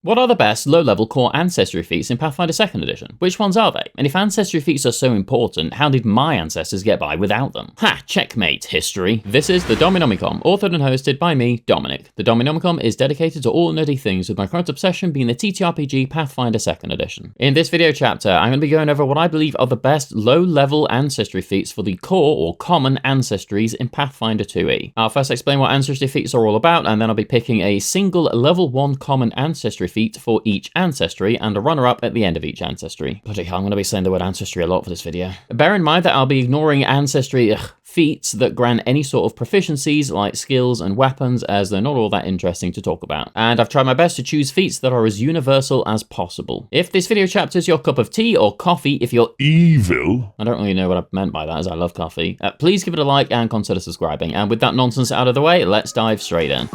What are the best low-level core Ancestry feats in Pathfinder 2nd Edition? Which ones are they? And if Ancestry feats are so important, how did my ancestors get by without them? Ha! Checkmate, history. This is the Dominomicon, authored and hosted by me, Dominic. The Dominomicon is dedicated to all nerdy things, with my current obsession being the TTRPG Pathfinder 2nd Edition. In this video chapter, I'm going to be going over what I believe are the best low-level Ancestry feats for the core or common Ancestries in Pathfinder 2e. I'll first explain what Ancestry feats are all about, and then I'll be picking a single level 1 common Ancestry feat for each ancestry and a runner-up at the end of each ancestry. Bloody hell, I'm going to be saying the word ancestry a lot for this video. Bear in mind that I'll be ignoring ancestry feats that grant any sort of proficiencies like skills and weapons, as they're not all that interesting to talk about. And I've tried my best to choose feats that are as universal as possible. If this video chapter is your cup of tea or coffee, if you're evil, I don't really know what I meant by that, as I love coffee, please give it a like and consider subscribing. And with that nonsense out of the way, let's dive straight in.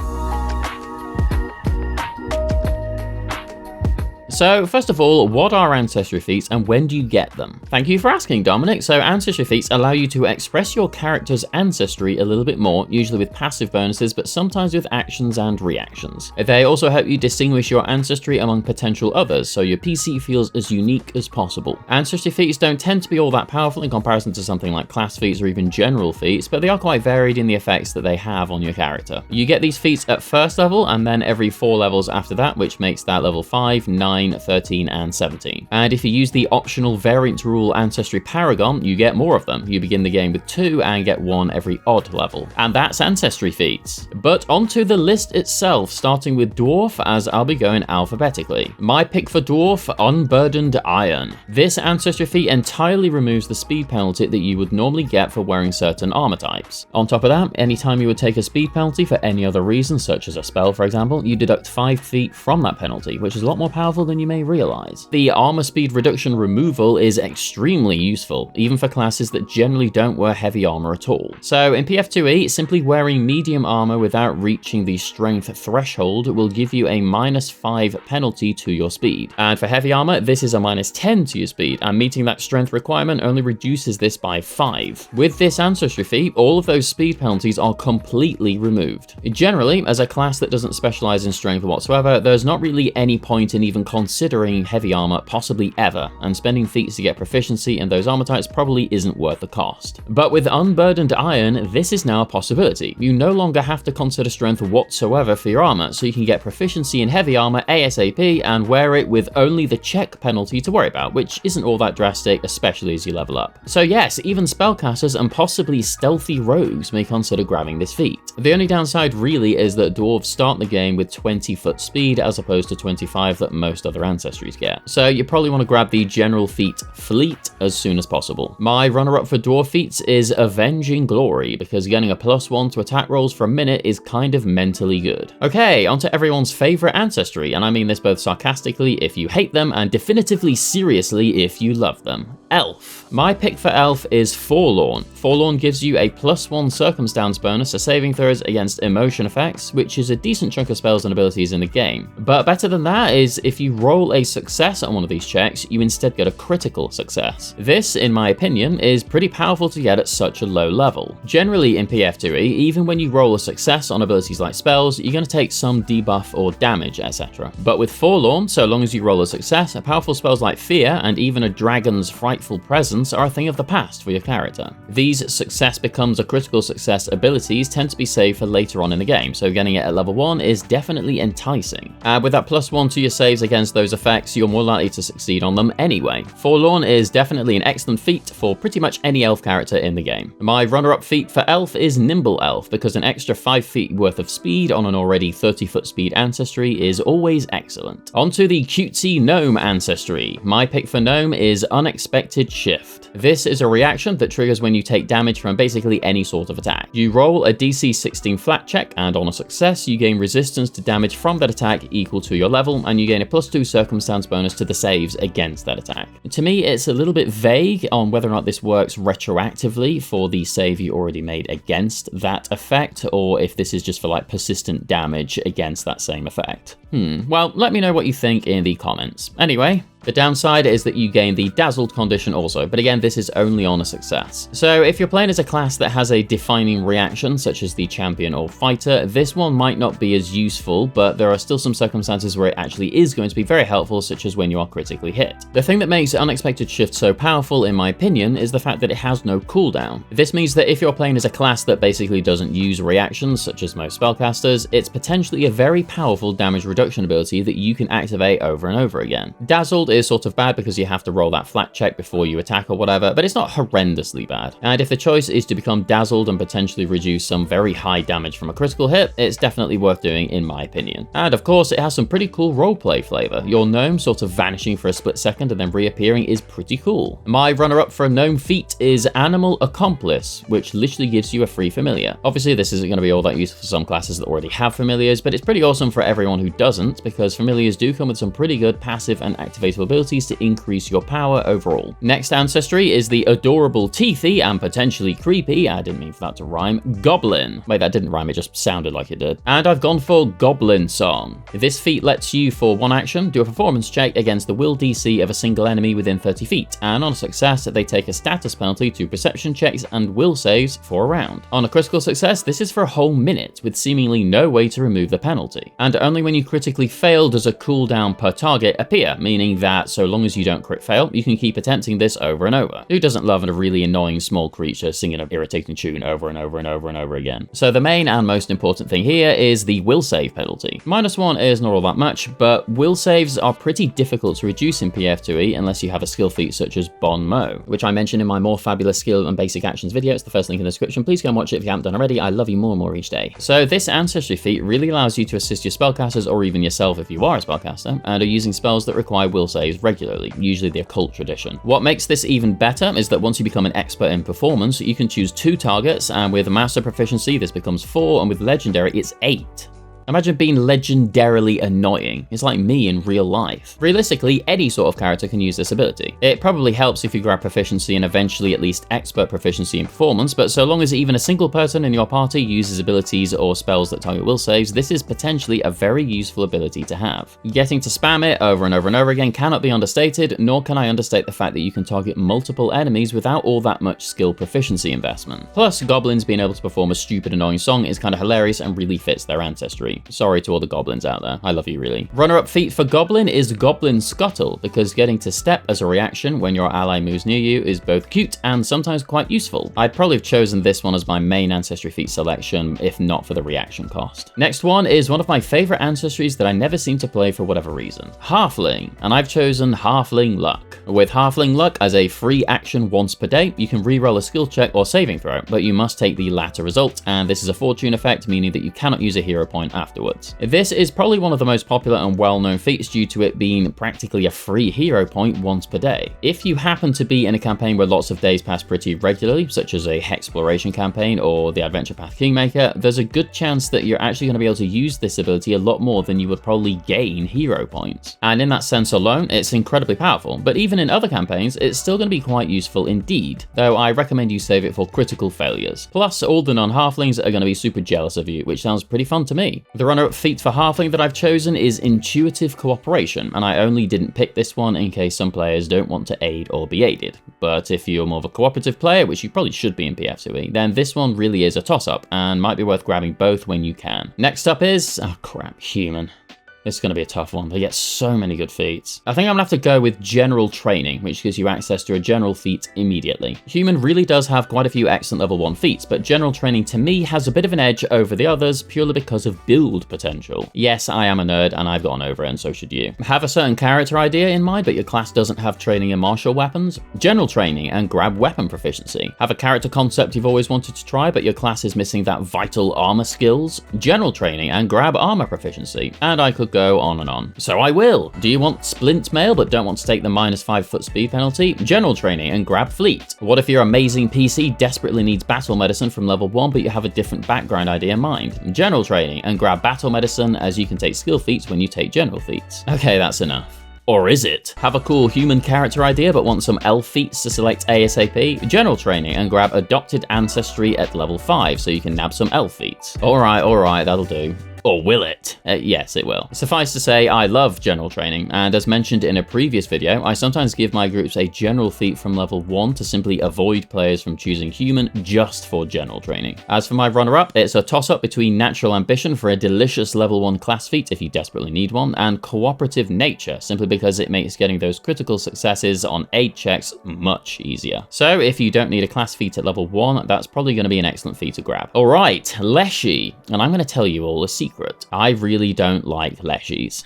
So, first of all, what are Ancestry Feats and when do you get them? Thank you for asking, Dominic. So, Ancestry Feats allow you to express your character's ancestry a little bit more, usually with passive bonuses, but sometimes with actions and reactions. They also help you distinguish your ancestry among potential others, so your PC feels as unique as possible. Ancestry Feats don't tend to be all that powerful in comparison to something like class feats or even general feats, but they are quite varied in the effects that they have on your character. You get these feats at first level, and then every 4 levels after that, which makes that level 5, 9, 13, and 17. And if you use the optional variant rule Ancestry Paragon, you get more of them. You begin the game with 2 and get 1 every odd level. And that's Ancestry Feats. But onto the list itself, starting with Dwarf, as I'll be going alphabetically. My pick for Dwarf, Unburdened Iron. This Ancestry feat entirely removes the speed penalty that you would normally get for wearing certain armor types. On top of that, anytime you would take a speed penalty for any other reason, such as a spell for example, you deduct 5 feet from that penalty, which is a lot more powerful than you may realize. The armor speed reduction removal is extremely useful, even for classes that generally don't wear heavy armor at all. So in PF2e, simply wearing medium armor without reaching the strength threshold will give you a -5 penalty to your speed. And for heavy armor, this is a -10 to your speed, and meeting that strength requirement only reduces this by 5. With this Ancestry feat, all of those speed penalties are completely removed. Generally, as a class that doesn't specialize in strength whatsoever, there's not really any point in even considering heavy armor possibly ever, and spending feats to get proficiency in those armor types probably isn't worth the cost. But with Unburdened Iron, this is now a possibility. You no longer have to consider strength whatsoever for your armor, so you can get proficiency in heavy armor ASAP and wear it with only the check penalty to worry about, which isn't all that drastic, especially as you level up. So yes, even spellcasters and possibly stealthy rogues may consider grabbing this feat. The only downside really is that dwarves start the game with 20-foot speed as opposed to 25 that most other ancestries get. So you probably want to grab the general feat Fleet as soon as possible. My runner-up for dwarf feats is Avenging Glory, because getting a +1 to attack rolls for a minute is kind of mentally good. Okay, onto everyone's favorite ancestry, and I mean this both sarcastically if you hate them and definitively seriously if you love them. Elf. My pick for Elf is Forlorn. Forlorn gives you a +1 circumstance bonus to saving throws against emotion effects, which is a decent chunk of spells and abilities in the game. But better than that is if you roll a success on one of these checks, you instead get a critical success. This, in my opinion, is pretty powerful to get at such a low level. Generally in PF2e, even when you roll a success on abilities like spells, you're going to take some debuff or damage, etc. But with Forlorn, so long as you roll a success, powerful spells like Fear and even a dragon's frightful presence are a thing of the past for your character. These success becomes a critical success abilities tend to be saved for later on in the game, so getting it at level 1 is definitely enticing. With that +1 to your saves against those effects, you're more likely to succeed on them anyway. Forlorn is definitely an excellent feat for pretty much any elf character in the game. My runner-up feat for elf is Nimble Elf, because an extra 5 feet worth of speed on an already 30-foot speed ancestry is always excellent. Onto the cutesy gnome ancestry. My pick for gnome is Unexpected Shift. This is a reaction that triggers when you take damage from basically any sort of attack. You roll a DC 16 flat check, and on a success, you gain resistance to damage from that attack equal to your level, and you gain a +2 circumstance bonus to the saves against that attack. To me, it's a little bit vague on whether or not this works retroactively for the save you already made against that effect, or if this is just for like persistent damage against that same effect. Well, let me know what you think in the comments. Anyway, The downside is that you gain the Dazzled condition also, but again, this is only on a success. So if you're playing as a class that has a defining reaction, such as the champion or fighter, this one might not be as useful, but there are still some circumstances where it actually is going to be very helpful, such as when you are critically hit. The thing that makes Unexpected Shift so powerful, in my opinion, is the fact that it has no cooldown. This means that if you're playing as a class that basically doesn't use reactions, such as most spellcasters, it's potentially a very powerful damage reduction ability that you can activate over and over again. Dazzled is sort of bad because you have to roll that flat check before you attack or whatever, but it's not horrendously bad. And if the choice is to become Dazzled and potentially reduce some very high damage from a critical hit, it's definitely worth doing in my opinion. And of course, it has some pretty cool roleplay flavor. Your gnome sort of vanishing for a split second and then reappearing is pretty cool. My runner-up for a gnome feat is Animal Accomplice, which literally gives you a free familiar. Obviously, this isn't going to be all that useful for some classes that already have familiars, but it's pretty awesome for everyone who doesn't, because familiars do come with some pretty good passive and activatable abilities to increase your power overall. Next ancestry is the adorable, teethy, and potentially creepy, I didn't mean for that to rhyme, Goblin. Wait, that didn't rhyme, it just sounded like it did. And I've gone for Goblin Song. This feat lets you, for one action, do a performance check against the will DC of a single enemy within 30 feet, and on a success, they take a status penalty to perception checks and will saves for a round. On a critical success, this is for a whole minute, with seemingly no way to remove the penalty. And only when you critically fail does a cooldown per target appear, meaning that so long as you don't crit fail, you can keep attempting this over and over. Who doesn't love a really annoying small creature singing an irritating tune over and over and over and over again? So the main and most important thing here is the will save penalty. -1 is not all that much, but will saves are pretty difficult to reduce in PF2E unless you have a skill feat such as Bon Mo, which I mentioned in my more fabulous skill and basic actions video. It's the first link in the description. Please go and watch it if you haven't done already. I love you more and more each day. So this ancestry feat really allows you to assist your spellcasters, or even yourself if you are a spellcaster, and are using spells that require will saves regularly, usually the occult tradition. What makes this even better is that once you become an expert in performance, you can choose 2 targets, and with master proficiency this becomes 4, and with legendary it's 8. Imagine being legendarily annoying. It's like me in real life. Realistically, any sort of character can use this ability. It probably helps if you grab proficiency and eventually at least expert proficiency in performance, but so long as even a single person in your party uses abilities or spells that target will saves, this is potentially a very useful ability to have. Getting to spam it over and over and over again cannot be understated, nor can I understate the fact that you can target multiple enemies without all that much skill proficiency investment. Plus, goblins being able to perform a stupid annoying song is kind of hilarious and really fits their ancestry. Sorry to all the goblins out there. I love you, really. Runner-up feat for Goblin is Goblin Scuttle, because getting to step as a reaction when your ally moves near you is both cute and sometimes quite useful. I'd probably have chosen this one as my main ancestry feat selection, if not for the reaction cost. Next one is one of my favorite ancestries that I never seem to play for whatever reason. Halfling, and I've chosen Halfling Luck. With Halfling Luck as a free action once per day, you can reroll a skill check or saving throw, but you must take the latter result, and this is a fortune effect, meaning that you cannot use a hero point afterwards. This is probably one of the most popular and well-known feats due to it being practically a free hero point once per day. If you happen to be in a campaign where lots of days pass pretty regularly, such as a Hexploration campaign or the Adventure Path Kingmaker, there's a good chance that you're actually going to be able to use this ability a lot more than you would probably gain hero points. And in that sense alone, it's incredibly powerful, but even in other campaigns, it's still going to be quite useful indeed, though I recommend you save it for critical failures. Plus, all the non-halflings are going to be super jealous of you, which sounds pretty fun to me. The runner-up feat for Halfling that I've chosen is Intuitive Cooperation, and I only didn't pick this one in case some players don't want to aid or be aided. But if you're more of a cooperative player, which you probably should be in PF2E, then this one really is a toss-up, and might be worth grabbing both when you can. Next up is, oh crap, Human. This is going to be a tough one. They get so many good feats. I think I'm going to have to go with General Training, which gives you access to a general feat immediately. Human really does have quite a few excellent level 1 feats, but General Training to me has a bit of an edge over the others purely because of build potential. Yes, I am a nerd and I've gotten over it, and so should you. Have a certain character idea in mind, but your class doesn't have training in martial weapons? General Training and grab weapon proficiency. Have a character concept you've always wanted to try, but your class is missing that vital armor skills? General Training and grab armor proficiency. And I could go on and on. So I will. Do you want Splint Mail but don't want to take the -5 foot speed penalty? General Training and grab Fleet. What if your amazing PC desperately needs Battle Medicine from level 1 but you have a different background idea in mind? General Training and grab Battle Medicine, as you can take skill feats when you take general feats. Okay, that's enough. Or is it? Have a cool human character idea but want some elf feats to select ASAP? General Training and grab Adopted Ancestry at level 5 so you can nab some elf feats. Alright, that'll do. or will it? Yes, it will. Suffice to say, I love general training, and as mentioned in a previous video, I sometimes give my groups a general feat from level 1 to simply avoid players from choosing human just for general training. As for my runner-up, it's a toss-up between natural ambition for a delicious level 1 class feat if you desperately need one, and cooperative nature, simply because it makes getting those critical successes on aid checks much easier. So if you don't need a class feat at level 1, that's probably going to be an excellent feat to grab. Alright, Leshy, and I'm going to tell you all a secret. I really don't like Leshies.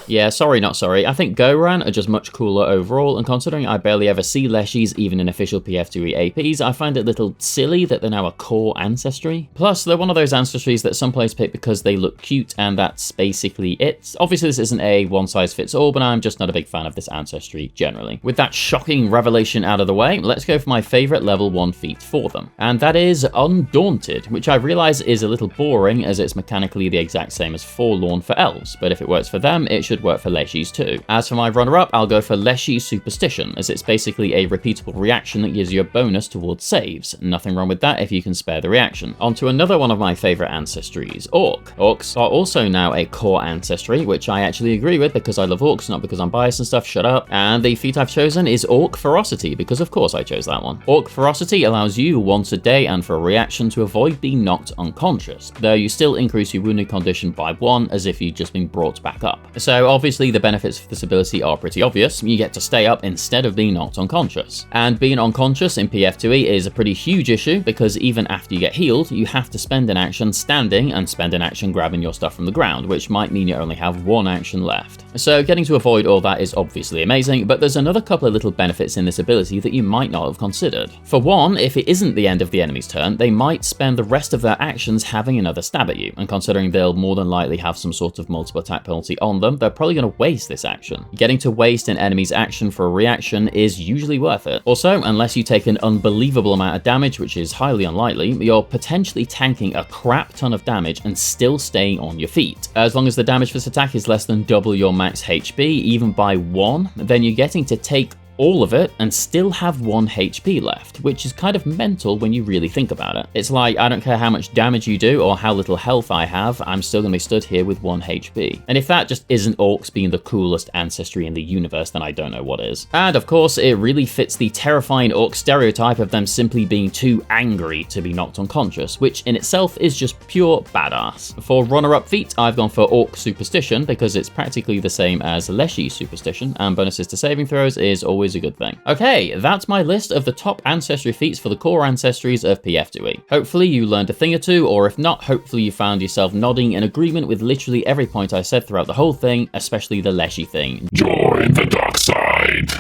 Yeah, sorry, not sorry. I think Goran are just much cooler overall, and considering I barely ever see Leshies even in official PF2E APs, I find it a little silly that they're now a core ancestry. Plus, they're one of those ancestries that some players pick because they look cute, and that's basically it. Obviously, this isn't a one-size-fits-all, but I'm just not a big fan of this ancestry generally. With that shocking revelation out of the way, let's go for my favourite level 1 feat for them, and that is Undaunted, which I realise is a little boring as it's mechanically the exact same as Forlorn for elves, but if it works for them, it should work for Leshies too. As for my runner-up, I'll go for Leshy Superstition, as it's basically a repeatable reaction that gives you a bonus towards saves. Nothing wrong with that if you can spare the reaction. On to another one of my favourite ancestries, Orc. Orcs are also now a core ancestry, which I actually agree with because I love orcs, not because I'm biased and stuff, shut up. And the feat I've chosen is Orc Ferocity, because of course I chose that one. Orc Ferocity allows you once a day and for a reaction to avoid being knocked unconscious, though you still increase your wounded condition by 1 as if you'd just been brought back up. So obviously the benefits of this ability are pretty obvious. You get to stay up instead of being knocked unconscious. And being unconscious in PF2E is a pretty huge issue because even after you get healed, you have to spend an action standing and spend an action grabbing your stuff from the ground, which might mean you only have 1 action left. So getting to avoid all that is obviously amazing, but there's another couple of little benefits in this ability that you might not have considered. For one, if it isn't the end of the enemy's turn, they might spend the rest of their actions having another stab at you, and considering they'll more than likely have some sort of multiple attack penalty on them, they're probably going to waste this action. Getting to waste an enemy's action for a reaction is usually worth it. Also, unless you take an unbelievable amount of damage, which is highly unlikely, you're potentially tanking a crap ton of damage and still staying on your feet. As long as the damage for this attack is less than double your max HP, even by 1, then you're getting to take all of it and still have 1 HP left, which is kind of mental when you really think about it. It's like, I don't care how much damage you do or how little health I have, I'm still going to be stood here with 1 HP. And if that just isn't orcs being the coolest ancestry in the universe, then I don't know what is. And of course, it really fits the terrifying orc stereotype of them simply being too angry to be knocked unconscious, which in itself is just pure badass. For runner-up feat, I've gone for Orc Superstition because it's practically the same as Leshy Superstition, and bonuses to saving throws is always a good thing. Okay, that's my list of the top ancestry feats for the core ancestries of PF2E. Hopefully you learned a thing or two, or if not, hopefully you found yourself nodding in agreement with literally every point I said throughout the whole thing, especially the Leshy thing. Join the dark side.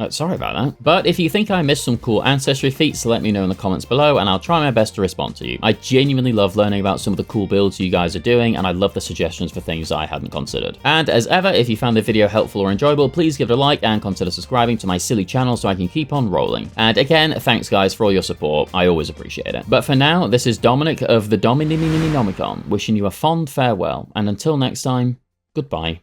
Sorry about that. But if you think I missed some cool ancestry feats, let me know in the comments below and I'll try my best to respond to you. I genuinely love learning about some of the cool builds you guys are doing, and I love the suggestions for things I hadn't considered. And as ever, if you found the video helpful or enjoyable, please give it a like and consider subscribing to my silly channel so I can keep on rolling. And again, thanks guys for all your support, I always appreciate it. But for now, this is Dominic of the Domininomicon, wishing you a fond farewell, and until next time, goodbye.